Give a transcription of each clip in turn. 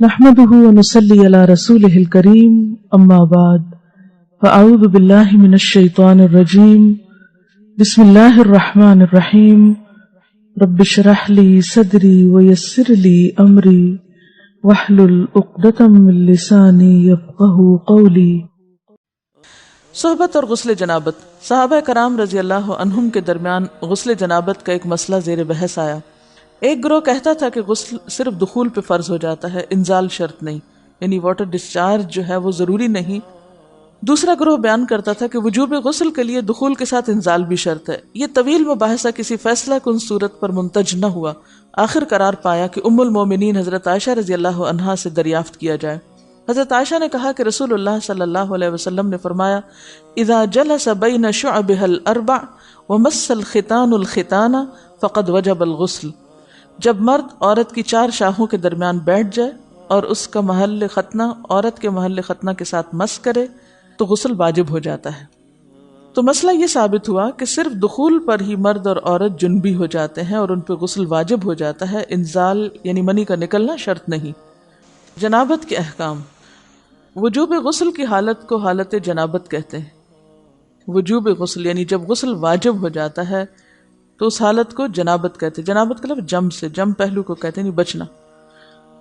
نحمده ونصلي على رسوله الكريم اما بعد فاعوذ بالله من الشيطان الرجيم بسم الله الرحمن الرحيم رب اشرح لي صدري ويسر لي امري واحلل عقدة من لساني يفقهوا قولي۔ صحبت اور غسل جنابت۔ صحابہ کرام رضی اللہ عنہم کے درمیان غسل جنابت کا ایک مسئلہ زیر بحث آیا۔ ایک گروہ کہتا تھا کہ غسل صرف دخول پہ فرض ہو جاتا ہے، انزال شرط نہیں، یعنی واٹر ڈسچارج جو ہے وہ ضروری نہیں۔ دوسرا گروہ بیان کرتا تھا کہ وجوب غسل کے لیے دخول کے ساتھ انزال بھی شرط ہے۔ یہ طویل مباحثہ کسی فیصلہ کن صورت پر منتج نہ ہوا۔ آخر قرار پایا کہ ام المومنین حضرت عائشہ رضی اللہ عنہا سے دریافت کیا جائے۔ حضرت عائشہ نے کہا کہ رسول اللہ صلی اللہ علیہ وسلم نے فرمایا، اذا جلس بین شعبها الاربع ومس الختان الختان فقد وجب الغسل۔ جب مرد عورت کی 4 شاخوں کے درمیان بیٹھ جائے اور اس کا محل ختنہ عورت کے محل ختنہ کے ساتھ مس کرے تو غسل واجب ہو جاتا ہے۔ تو مسئلہ یہ ثابت ہوا کہ صرف دخول پر ہی مرد اور عورت جنبی ہو جاتے ہیں اور ان پہ غسل واجب ہو جاتا ہے، انزال یعنی منی کا نکلنا شرط نہیں۔ جنابت کے احکام۔ وجوب غسل کی حالت کو حالت جنابت کہتے ہیں۔ وجوب غسل یعنی جب غسل واجب ہو جاتا ہے تو اس حالت کو جنابت کہتے ہیں۔ جنابت کا لفظ جم سے، جم پہلو کو کہتے ہیں، نہیں بچنا۔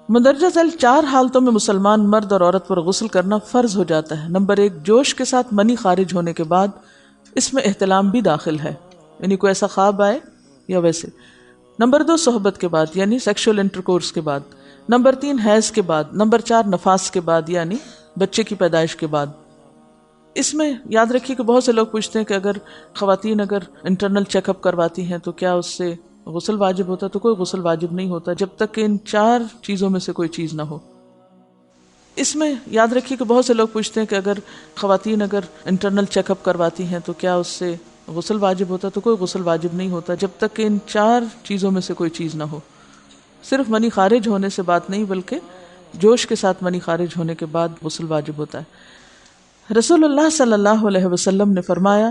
مندرجہ ذیل 4 حالتوں میں مسلمان مرد اور عورت پر غسل کرنا فرض ہو جاتا ہے۔ نمبر 1، جوش کے ساتھ منی خارج ہونے کے بعد، اس میں احتلام بھی داخل ہے، یعنی کوئی ایسا خواب آئے یا ویسے۔ نمبر 2، صحبت کے بعد یعنی سیکشول انٹرکورس کے بعد۔ نمبر 3، حیض کے بعد۔ نمبر 4، نفاس کے بعد یعنی بچے کی پیدائش کے بعد۔ اس میں یاد رکھیے کہ بہت سے لوگ پوچھتے ہیں کہ اگر خواتین انٹرنل چیک اپ کرواتی ہیں تو کیا اس سے غسل واجب ہوتا ہے؟ تو کوئی غسل واجب نہیں ہوتا جب تک کہ ان 4 چیزوں میں سے کوئی چیز نہ ہو۔ اس میں یاد رکھیے کہ بہت سے لوگ پوچھتے ہیں کہ اگر خواتین انٹرنل چیک اپ کرواتی ہیں تو کیا اس سے غسل واجب ہوتا ہے؟ تو کوئی غسل واجب نہیں ہوتا جب تک کہ ان 4 چیزوں میں سے کوئی چیز نہ ہو۔ صرف منی خارج ہونے سے بات نہیں، بلکہ جوش کے ساتھ منی خارج ہونے کے بعد غسل واجب ہوتا ہے۔ رسول اللہ صلی اللہ علیہ وسلم نے فرمایا،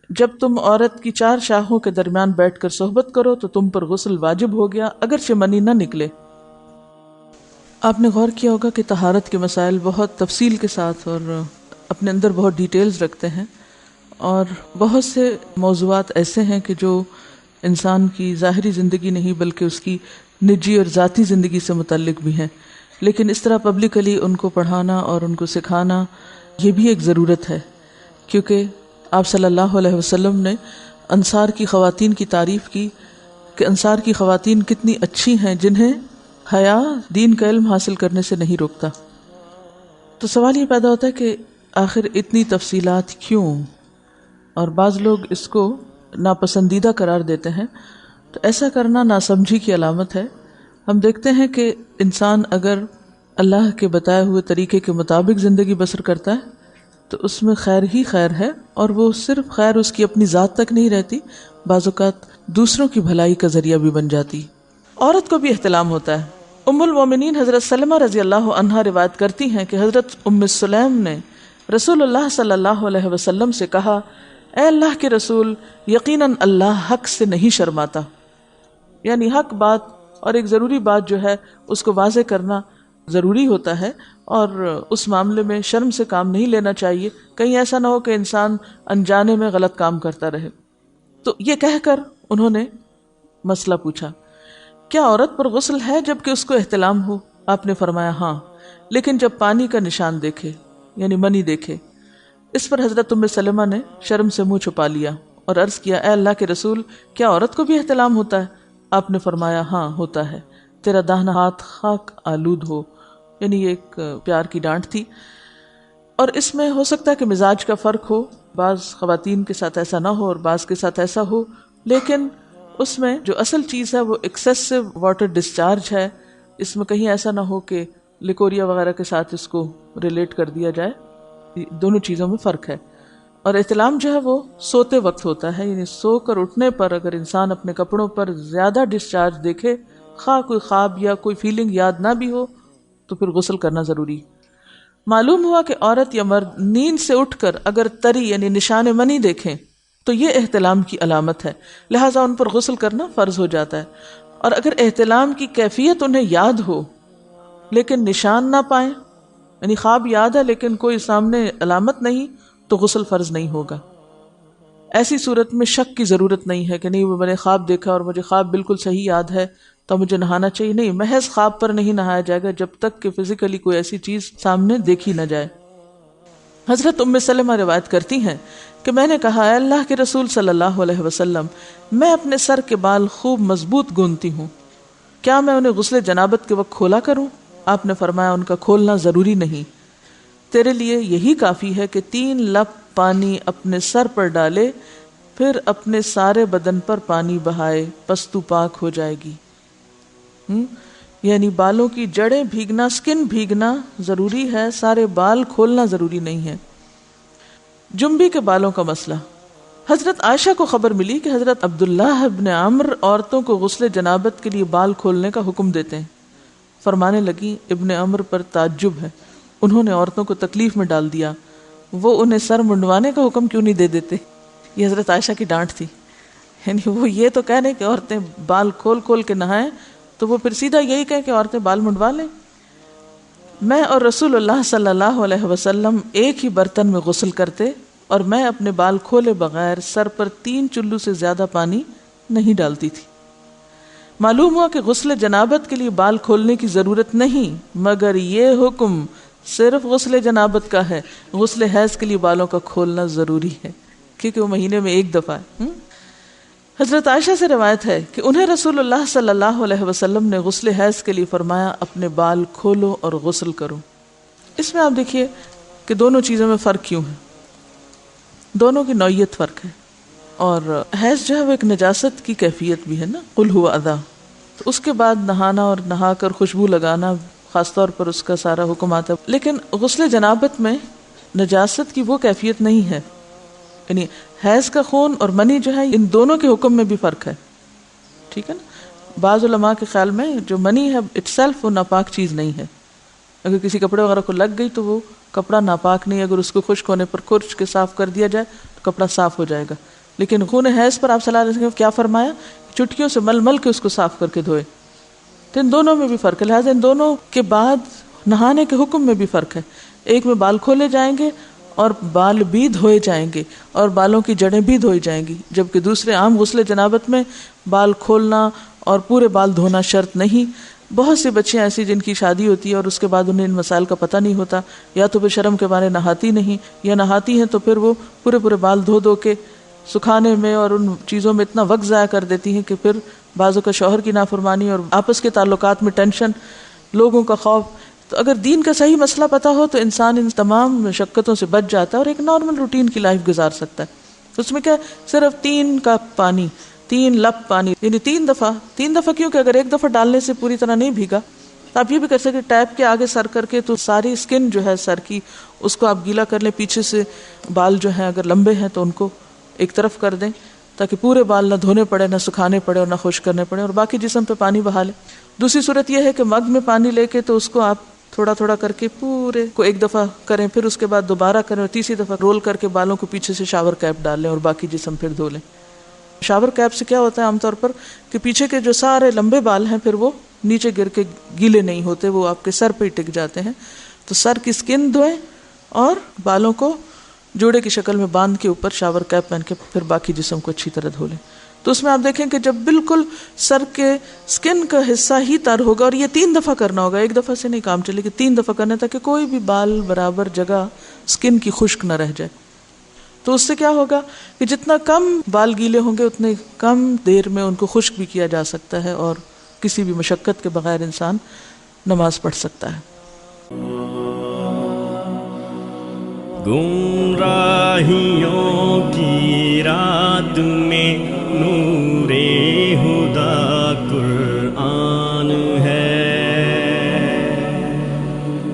جب تم عورت کی 4 شاخوں کے درمیان بیٹھ کر صحبت کرو تو تم پر غسل واجب ہو گیا، اگرچہ منی نہ نکلے۔ آپ نے غور کیا ہوگا کہ طہارت کے مسائل بہت تفصیل کے ساتھ اور اپنے اندر بہت ڈیٹیلز رکھتے ہیں، اور بہت سے موضوعات ایسے ہیں کہ جو انسان کی ظاہری زندگی نہیں بلکہ اس کی نجی اور ذاتی زندگی سے متعلق بھی ہیں، لیکن اس طرح پبلکلی ان کو پڑھانا اور ان کو سکھانا یہ بھی ایک ضرورت ہے، کیونکہ آپ صلی اللہ علیہ وسلم نے انصار کی خواتین کی تعریف کی کہ انصار کی خواتین کتنی اچھی ہیں جنہیں حیا دین کا علم حاصل کرنے سے نہیں روکتا۔ تو سوال یہ پیدا ہوتا ہے کہ آخر اتنی تفصیلات کیوں؟ اور بعض لوگ اس کو ناپسندیدہ قرار دیتے ہیں، تو ایسا کرنا ناسمجھی کی علامت ہے۔ ہم دیکھتے ہیں کہ انسان اگر اللہ کے بتائے ہوئے طریقے کے مطابق زندگی بسر کرتا ہے تو اس میں خیر ہی خیر ہے، اور وہ صرف خیر اس کی اپنی ذات تک نہیں رہتی، بعض اوقات دوسروں کی بھلائی کا ذریعہ بھی بن جاتی۔ عورت کو بھی احتلام ہوتا ہے۔ ام المومنین حضرت سلمہ رضی اللہ عنہا روایت کرتی ہیں کہ حضرت ام سلیم نے رسول اللہ صلی اللہ علیہ وسلم سے کہا، اے اللہ کے رسول، یقیناً اللہ حق سے نہیں شرماتا، یعنی حق بات اور ایک ضروری بات جو ہے اس کو واضح کرنا ضروری ہوتا ہے، اور اس معاملے میں شرم سے کام نہیں لینا چاہیے، کہیں ایسا نہ ہو کہ انسان انجانے میں غلط کام کرتا رہے۔ تو یہ کہہ کر انہوں نے مسئلہ پوچھا، کیا عورت پر غسل ہے جبکہ اس کو احتلام ہو؟ آپ نے فرمایا ہاں، لیکن جب پانی کا نشان دیکھے یعنی منی دیکھے۔ اس پر حضرت ام سلمہ نے شرم سے منہ چھپا لیا اور عرض کیا، اے اللہ کے رسول، کیا عورت کو بھی احتلام ہوتا ہے؟ آپ نے فرمایا ہاں ہوتا ہے، تیرا داہنا ہاتھ خاک آلود ہو، یعنی یہ ایک پیار کی ڈانٹ تھی۔ اور اس میں ہو سکتا ہے کہ مزاج کا فرق ہو، بعض خواتین کے ساتھ ایسا نہ ہو اور بعض کے ساتھ ایسا ہو، لیکن اس میں جو اصل چیز ہے وہ ایکسیسو واٹر ڈسچارج ہے۔ اس میں کہیں ایسا نہ ہو کہ لیکوریا وغیرہ کے ساتھ اس کو ریلیٹ کر دیا جائے، دونوں چیزوں میں فرق ہے۔ اور احتلام جو ہے وہ سوتے وقت ہوتا ہے، یعنی سو کر اٹھنے پر اگر انسان اپنے کپڑوں پر زیادہ ڈسچارج دیکھے، خواہ کوئی خواب یا کوئی فیلنگ یاد نہ بھی ہو، تو پھر غسل کرنا ضروری۔ معلوم ہوا کہ عورت یا مرد نیند سے اٹھ کر اگر تری یعنی نشان منی دیکھیں تو یہ احتلام کی علامت ہے، لہٰذا ان پر غسل کرنا فرض ہو جاتا ہے۔ اور اگر احتلام کی کیفیت انہیں یاد ہو لیکن نشان نہ پائیں، یعنی خواب یاد ہے لیکن کوئی سامنے علامت نہیں، تو غسل فرض نہیں ہوگا۔ ایسی صورت میں شک کی ضرورت نہیں ہے کہ نہیں وہ میں نے خواب دیکھا اور مجھے خواب بالکل صحیح یاد ہے تو مجھے نہانا چاہیے، نہیں، محض خواب پر نہیں نہایا جائے گا جب تک کہ فزیکلی کوئی ایسی چیز سامنے دیکھی نہ جائے۔ حضرت ام سلمہ روایت کرتی ہیں کہ میں نے کہا، اے اللہ کے رسول صلی اللہ علیہ وسلم، میں اپنے سر کے بال خوب مضبوط گوندتی ہوں، کیا میں انہیں غسل جنابت کے وقت کھولا کروں؟ آپ نے فرمایا، ان کا کھولنا ضروری نہیں، تیرے لیے یہی کافی ہے کہ 3 لپ پانی اپنے سر پر ڈالے، پھر اپنے سارے بدن پر پانی بہائے، پس تو پاک ہو جائے گی۔ یعنی بالوں کی جڑیں بھیگنا، سکن بھیگنا ضروری ہے، سارے بال کھولنا ضروری نہیں ہے۔ جنبی کے بالوں کا مسئلہ، حضرت عائشہ کو خبر ملی کہ حضرت عبداللہ ابن عمرو عورتوں کو غسل جنابت کے لیے بال کھولنے کا حکم دیتے ہیں۔ فرمانے لگی، ابن عمرو پر تعجب ہے، انہوں نے عورتوں کو تکلیف میں ڈال دیا، وہ انہیں سر منڈوانے کا حکم کیوں نہیں دے دیتے؟ یہ حضرت عائشہ کی ڈانٹ تھی، یعنی وہ یہ تو کہنے کہ عورتیں بال کھول کھول کے نہائیں، تو وہ پھر سیدھا یہی کہیں کہ عورتیں بال منڈوا لیں۔ میں اور رسول اللہ صلی اللہ علیہ وسلم ایک ہی برتن میں غسل کرتے، اور میں اپنے بال کھولے بغیر سر پر 3 چلو سے زیادہ پانی نہیں ڈالتی تھی۔ معلوم ہوا کہ غسل جنابت کے لیے بال کھولنے کی ضرورت نہیں، مگر یہ حکم صرف غسل جنابت کا ہے، غسل حیض کے لیے بالوں کا کھولنا ضروری ہے، کیونکہ وہ مہینے میں ایک دفعہ ہے۔ حضرت عائشہ سے روایت ہے کہ انہیں رسول اللہ صلی اللہ علیہ وسلم نے غسل حیض کے لیے فرمایا، اپنے بال کھولو اور غسل کرو۔ اس میں آپ دیکھیے کہ دونوں چیزوں میں فرق کیوں ہے، دونوں کی نوعیت فرق ہے، اور حیض جو ہے وہ ایک نجاست کی کیفیت بھی ہے نا، قل ہوا اذی، تو اس کے بعد نہانا اور نہا کر خوشبو لگانا خاص طور پر اس کا سارا حکم آتا ہے، لیکن غسل جنابت میں نجاست کی وہ کیفیت نہیں ہے، یعنی حیض کا خون اور منی جو ہے ان دونوں کے حکم میں بھی فرق ہے، ٹھیک ہے نا۔ بعض علماء کے خیال میں جو منی ہے اٹ سیلف وہ ناپاک چیز نہیں ہے، اگر کسی کپڑے وغیرہ کو لگ گئی تو وہ کپڑا ناپاک نہیں، اگر اس کو خشک ہونے پر کھرچ کے صاف کر دیا جائے تو کپڑا صاف ہو جائے گا، لیکن خون حیض پر آپ صلی اللہ علیہ وسلم کیا فرمایا، چٹکیوں سے مل مل کے اس کو صاف کر کے دھوئے، تو ان دونوں میں بھی فرق ہے، لہٰذا ان دونوں کے بعد نہانے کے حکم میں بھی فرق ہے، ایک میں بال کھولے جائیں گے اور بال بھی دھوئے جائیں گے اور بالوں کی جڑیں بھی دھوئی جائیں گی، جبکہ دوسرے عام غسل جنابت میں بال کھولنا اور پورے بال دھونا شرط نہیں۔ بہت سی بچیاں ایسی جن کی شادی ہوتی ہے اور اس کے بعد انہیں ان مسائل کا پتہ نہیں ہوتا، یا تو پھر شرم کے مارے نہاتی نہیں، یا نہاتی ہیں تو پھر وہ پورے بال دھو دھو کے سکھانے میں اور ان چیزوں میں اتنا وقت ضائع کر دیتی ہیں کہ پھر بعضوں کا شوہر کی نافرمانی اور آپس کے تعلقات میں ٹینشن، لوگوں کا خوف۔ تو اگر دین کا صحیح مسئلہ پتہ ہو تو انسان ان تمام مشقتوں سے بچ جاتا ہے اور ایک نارمل روٹین کی لائف گزار سکتا ہے۔ اس میں کیا صرف 3 کپ پانی، 3 لپ پانی، یعنی 3 دفعہ کیونکہ اگر ایک دفعہ ڈالنے سے پوری طرح نہیں بھیگا تو آپ یہ بھی کر سکتے ٹیپ کے آگے سر کر کے، تو ساری اسکن جو ہے سر کی اس کو آپ گیلا کر لیں، پیچھے سے بال جو ہیں اگر لمبے ہیں تو ان کو ایک طرف کر دیں تاکہ پورے بال نہ دھونے پڑے، نہ سکھانے پڑے اور نہ خشک کرنے پڑے، اور باقی جسم پہ پانی بہا لیں۔ دوسری صورت یہ ہے کہ مگ میں پانی لے کے تو اس کو آپ تھوڑا تھوڑا کر کے پورے کو ایک دفعہ کریں، پھر اس کے بعد دوبارہ کریں اور تیسری دفعہ رول کر کے بالوں کو پیچھے سے شاور کیپ ڈال لیں اور باقی جسم پھر دھو لیں۔ شاور کیپ سے کیا ہوتا ہے عام طور پر کہ پیچھے کے جو سارے لمبے بال ہیں پھر وہ نیچے گر کے گیلے نہیں ہوتے، وہ آپ کے سر پہ ہی ٹک جاتے ہیں۔ تو سر کی سکن دھوئیں اور بالوں کو جوڑے کی شکل میں باندھ کے اوپر شاور کیپ پہن کے پھر باقی جسم کو اچھی طرح دھو لیں۔ تو اس میں آپ دیکھیں کہ جب بالکل سر کے سکن کا حصہ ہی تر ہوگا، اور یہ 3 دفعہ کرنا ہوگا، ایک دفعہ سے نہیں کام چلے کہ 3 دفعہ کرنا، تاکہ کوئی بھی بال برابر جگہ سکن کی خشک نہ رہ جائے۔ تو اس سے کیا ہوگا کہ جتنا کم بال گیلے ہوں گے اتنے کم دیر میں ان کو خشک بھی کیا جا سکتا ہے اور کسی بھی مشقت کے بغیر انسان نماز پڑھ سکتا ہے۔ گمراہیوں کی رات میں